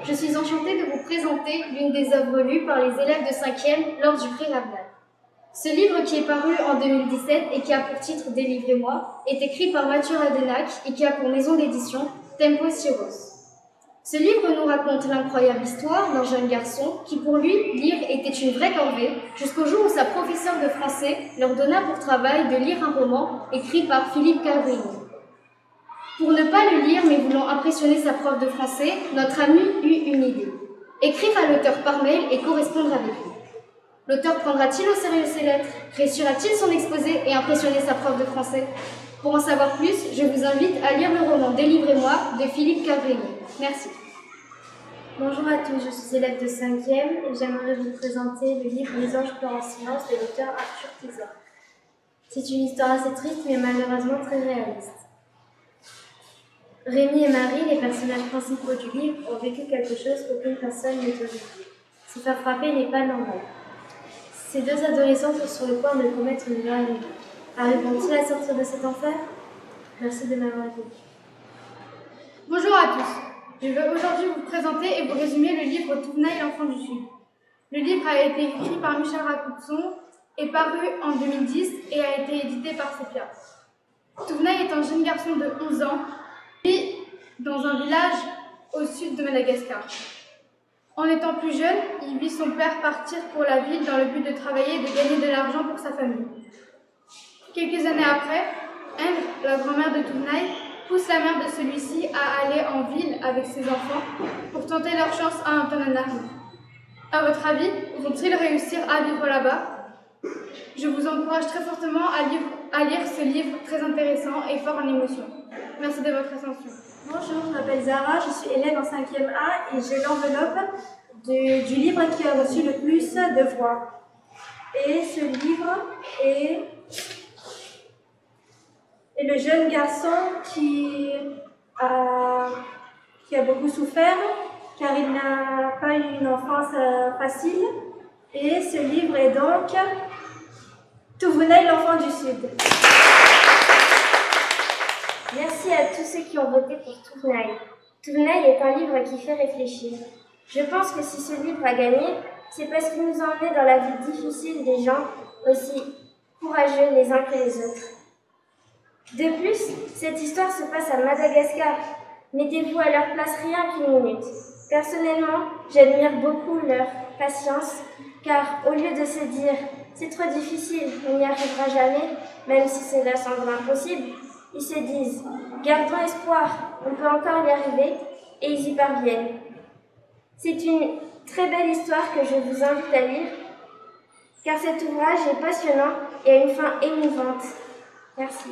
je suis enchantée de vous présenter l'une des œuvres lues par les élèves de 5e lors du pré-Ravenal. Ce livre qui est paru en 2017 et qui a pour titre « Délivrez-moi » est écrit par Mathieu Radenac et qui a pour maison d'édition Tempo Syros. Ce livre nous raconte l'incroyable histoire d'un jeune garçon qui, pour lui, lire était une vraie corvée, jusqu'au jour où sa professeure de français leur donna pour travail de lire un roman écrit par Philippe Carbrini. Pour ne pas le lire, mais voulant impressionner sa prof de français, notre ami eut une idée. Écrire à l'auteur par mail et correspondre avec lui. L'auteur prendra-t-il au sérieux ses lettres? Réussira-t-il son exposé et impressionner sa prof de français? Pour en savoir plus, je vous invite à lire le roman « Délivrez-moi » de Philippe Carbrini. Merci. Bonjour à tous, je suis élève de 5e et j'aimerais vous présenter le livre « Les anges pleurent en silence » de l'auteur Arthur Tizor. C'est une histoire assez triste mais malheureusement très réaliste. Rémi et Marie, les personnages principaux du livre, ont vécu quelque chose qu'aucune personne ne peut vivre. Se faire frapper n'est pas normal. Ces deux adolescents sont sur le point de commettre une grave erreur. Arriveront-ils à sortir de cet enfer? Merci de m'avoir écouté. Bonjour à tous. Je veux aujourd'hui vous présenter et vous résumer le livre Touvenail, l'enfant du Sud. Le livre a été écrit par Michel Racousson, est paru en 2010 et a été édité par Sepia. Touvenail est un jeune garçon de 11 ans qui vit dans un village au sud de Madagascar. En étant plus jeune, il vit son père partir pour la ville dans le but de travailler et de gagner de l'argent pour sa famille. Quelques années après, elle, la grand-mère de Touvenail, pousse la mère de celui-ci à aller en ville avec ses enfants pour tenter leur chance à Antananarivo. À votre avis, vont-ils réussir à vivre là-bas? Je vous encourage très fortement à lire ce livre très intéressant et fort en émotion. Merci de votre attention. Bonjour, je m'appelle Zara, je suis élève en 5e A et j'ai l'enveloppe du livre qui a reçu le plus de voix. Et ce livre est le jeune garçon qui a beaucoup souffert car il n'a pas eu une enfance facile. Et ce livre est donc Touvenail, l'enfant du Sud. Merci à tous ceux qui ont voté pour Touvenail. Touvenail est un livre qui fait réfléchir. Je pense que si ce livre a gagné, c'est parce qu'il nous emmenait dans la vie difficile des gens, aussi courageux les uns que les autres. De plus, cette histoire se passe à Madagascar. Mettez-vous à leur place rien qu'une minute. Personnellement, j'admire beaucoup leur patience, car au lieu de se dire « c'est trop difficile, on n'y arrivera jamais », même si cela semble impossible, ils se disent « gardons espoir, on peut encore y arriver » et ils y parviennent. C'est une très belle histoire que je vous invite à lire, car cet ouvrage est passionnant et a une fin émouvante. Merci.